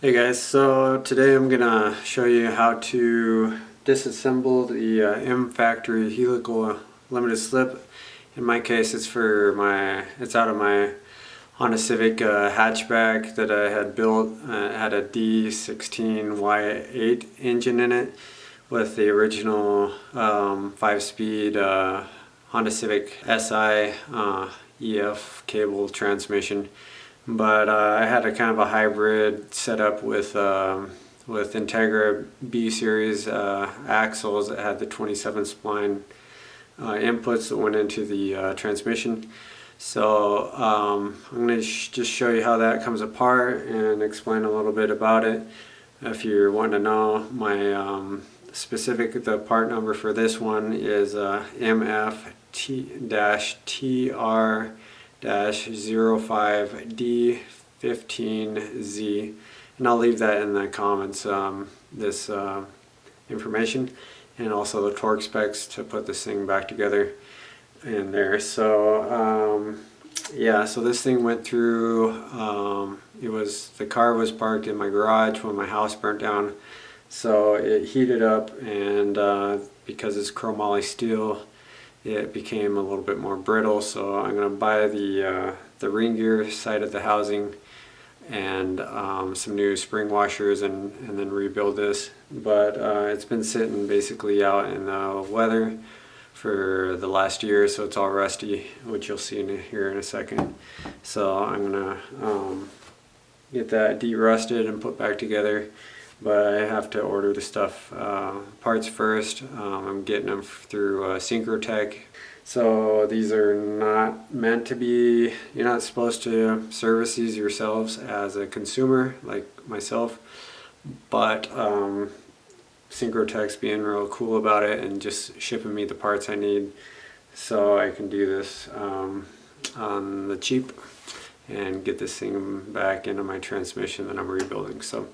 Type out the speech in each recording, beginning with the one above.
Hey guys, so today I'm gonna show you how to disassemble the MFactory Helical limited slip. In my case, it's out of my Honda Civic hatchback that I had built. It had a D16Y8 engine in it with the original 5-speed Honda Civic Si EF cable transmission. But I had a kind of a hybrid setup with Integra B series axles that had the 27 spline inputs that went into the transmission. So I'm going to just show you how that comes apart and explain a little bit about it. If you want to know, my the part number for this one is MF-TR-05D15Z, and I'll leave that in the comments, this information, and also the torque specs to put this thing back together in there. So yeah, so this thing went through, the car was parked in my garage when my house burnt down, so it heated up, and because it's chromoly steel, it became a little bit more brittle. So I'm going to buy the ring gear side of the housing and some new spring washers and then rebuild this. But it's been sitting basically out in the weather for the last year, so it's all rusty, which you'll see here in a second. So I'm going to get that de-rusted and put back together. But I have to order the stuff, parts first. I'm getting them through Synchrotech. So these are not meant to be, you're not supposed to service these yourselves as a consumer like myself. But Synchrotech's being real cool about it and just shipping me the parts I need so I can do this on the cheap and get this thing back into my transmission that I'm rebuilding. So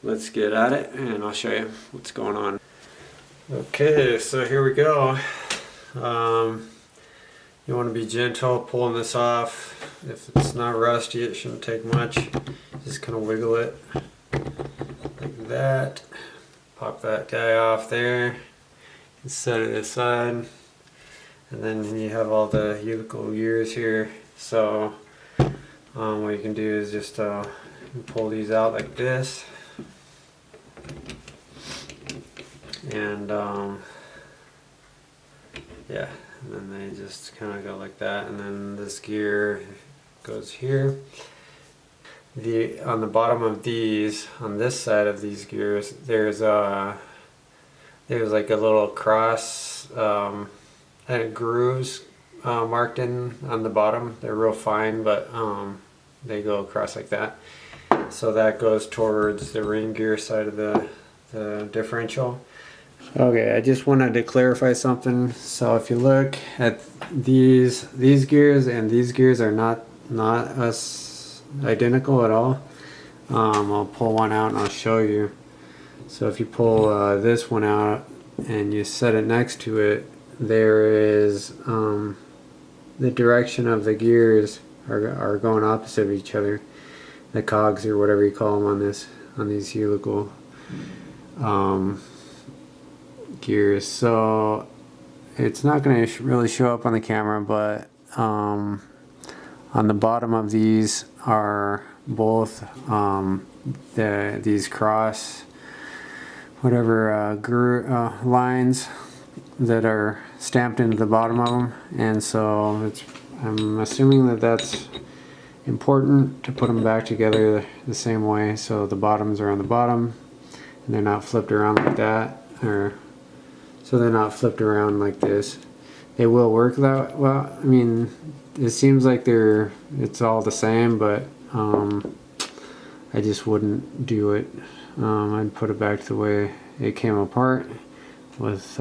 let's get at it and I'll show you what's going on. Okay, so here we go. You want to be gentle pulling this off. If it's not rusty, it shouldn't take much. Just kind of wiggle it like that. Pop that guy off there and set it aside. And then you have all the helical gears here. So what you can do is just pull these out like this. And yeah, and then they just kind of go like that, and then this gear goes here. On the bottom of these, on this side of these gears, there's like a little cross and grooves marked in on the bottom. They're real fine, but they go across like that. So that goes towards the ring gear side of the differential. Okay, I just wanted to clarify something. So if you look at these gears and these gears are not identical at all. I'll pull one out and I'll show you. So if you pull this one out and you set it next to it, there is the direction of the gears are going opposite of each other. The cogs, or whatever you call them on these helical gears. So it's not going to really show up on the camera, but on the bottom of these are both these cross lines that are stamped into the bottom of them, and so I'm assuming that that's important to put them back together the same way, so the bottoms are on the bottom and they're not flipped around like that, so they're not flipped around like this. They will work that well. I mean, it seems like it's all the same, but I just wouldn't do it. I'd put it back the way it came apart with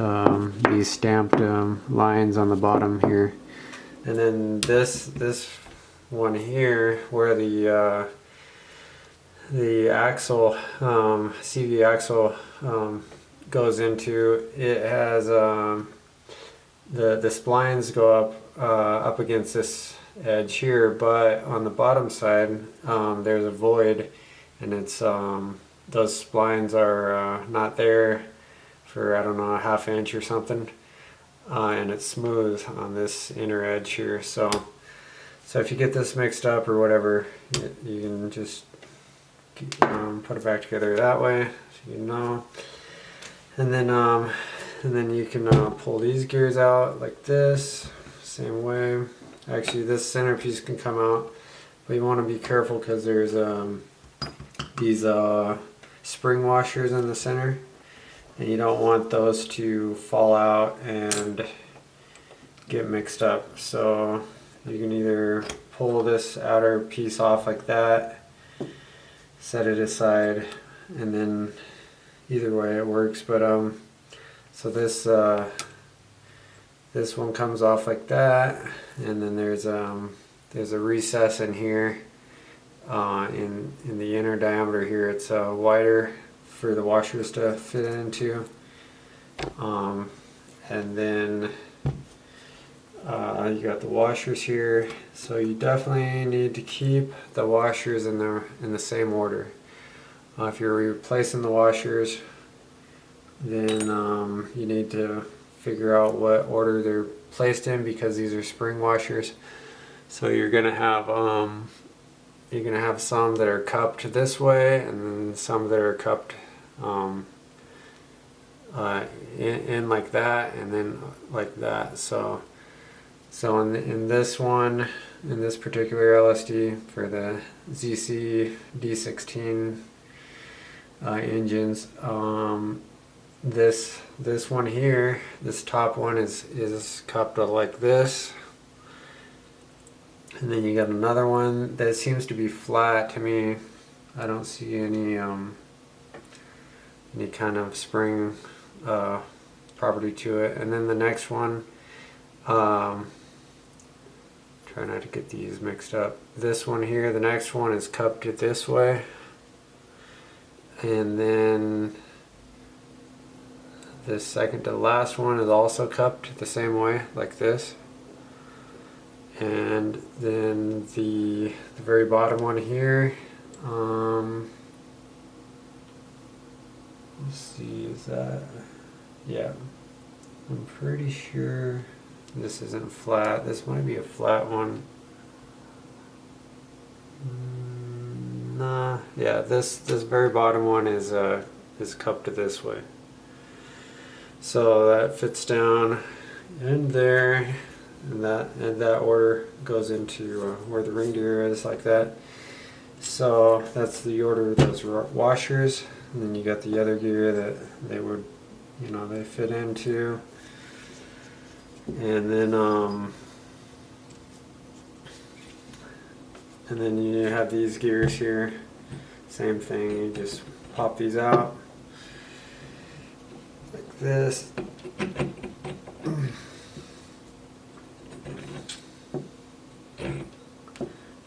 these stamped lines on the bottom here. And then this one here, where the axle, CV axle goes into, it has the splines go up against this edge here, but on the bottom side there's a void, and it's those splines are not there for, I don't know, a ½ inch or something, and it's smooth on this inner edge here. So if you get this mixed up or whatever, you can just put it back together that way, so you know. And then you can pull these gears out like this, same way. Actually, this centerpiece can come out, but you want to be careful because there's these spring washers in the center, and you don't want those to fall out and get mixed up. So you can either pull this outer piece off like that, set it aside, and then either way it works. But so this one comes off like that, and then there's a recess in here in the inner diameter here. It's wider for the washers to fit into, and then you got the washers here. So you definitely need to keep the washers in the same order. If you're replacing the washers, then you need to figure out what order they're placed in, because these are spring washers. So you're gonna have some that are cupped this way, and then some that are cupped in like that, and then like that. So in this one, in this particular LSD for the ZC D16 engines, this one here, this top one is cupped like this, and then you got another one that seems to be flat to me. I don't see any kind of spring property to it. And then the next one, try not to get these mixed up. This one here, the next one is cupped it this way, and then the second to last one is also cupped the same way, like this. And then the very bottom one here, let's see, is that, yeah, I'm pretty sure this isn't flat. This might be a flat one. Nah, yeah, this very bottom one is cupped this way. So that fits down in there, and that order goes into where the ring gear is, like that. So that's the order of those washers. And then you got the other gear that they would, they fit into. And then you have these gears here. Same thing, you just pop these out like this.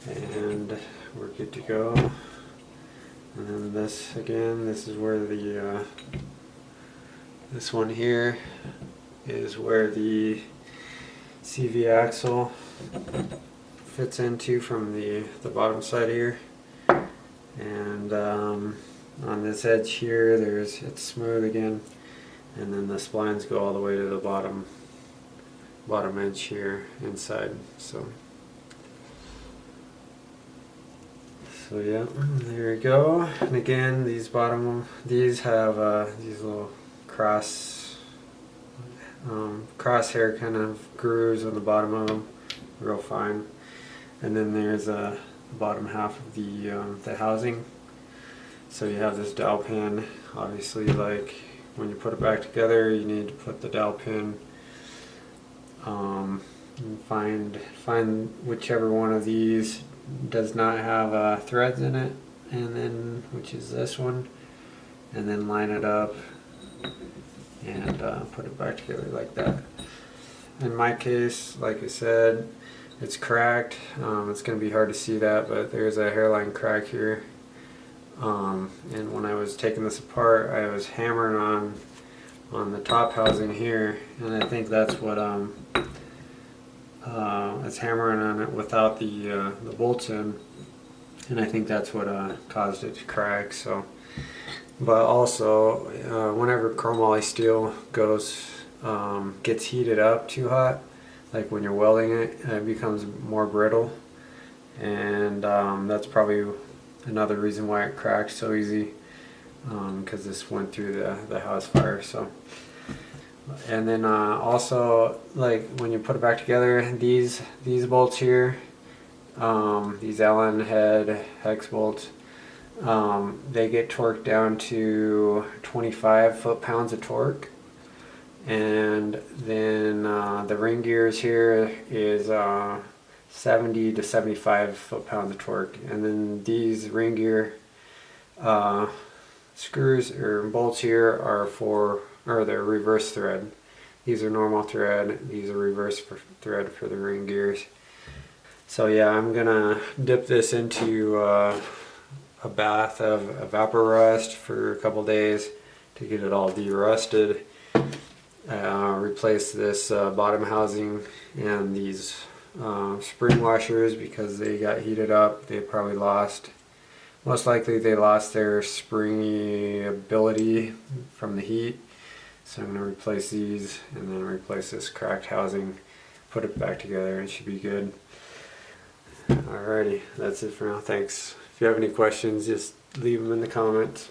And we're good to go. And then this again, this is where the this one here is where the CV axle fits into from the bottom side here. And on this edge here, it's smooth again, and then the splines go all the way to the bottom edge here inside. So yeah, there you go. And again, these have these little crosshair kind of grooves on the bottom of them, real fine. And then there's the bottom half of the housing. So you have this dowel pin. Obviously, like when you put it back together, you need to put the dowel pin. And find whichever one of these does not have threads in it, and then which is this one, and then line it up and put it back together like that. In my case, like I said, it's cracked. It's going to be hard to see that, but there's a hairline crack here. And when I was taking this apart, I was hammering on the top housing here, and I think that's what it's hammering on it without the bolts in. and I think that's what caused it to crack. So, but also whenever chromoly steel gets heated up too hot, like when you're welding it, it becomes more brittle, and that's probably another reason why it cracked so easy, because this went through the house fire. So, and then also, like when you put it back together, these bolts here, these Allen head hex bolts, they get torqued down to 25 foot-pounds of torque, and then the ring gears here is 70 to 75 foot-pounds of torque, and then these ring gear screws or bolts here they're reverse thread. These are normal thread, these are reverse thread for the ring gears. So yeah, I'm gonna dip this into a bath of vapor rust for a couple days to get it all de-rusted. Replace this bottom housing and these spring washers, because they got heated up. They probably most likely they lost their springy ability from the heat. So I'm going to replace these and then replace this cracked housing, put it back together, and it should be good. Alrighty, that's it for now. Thanks. If you have any questions, just leave them in the comments.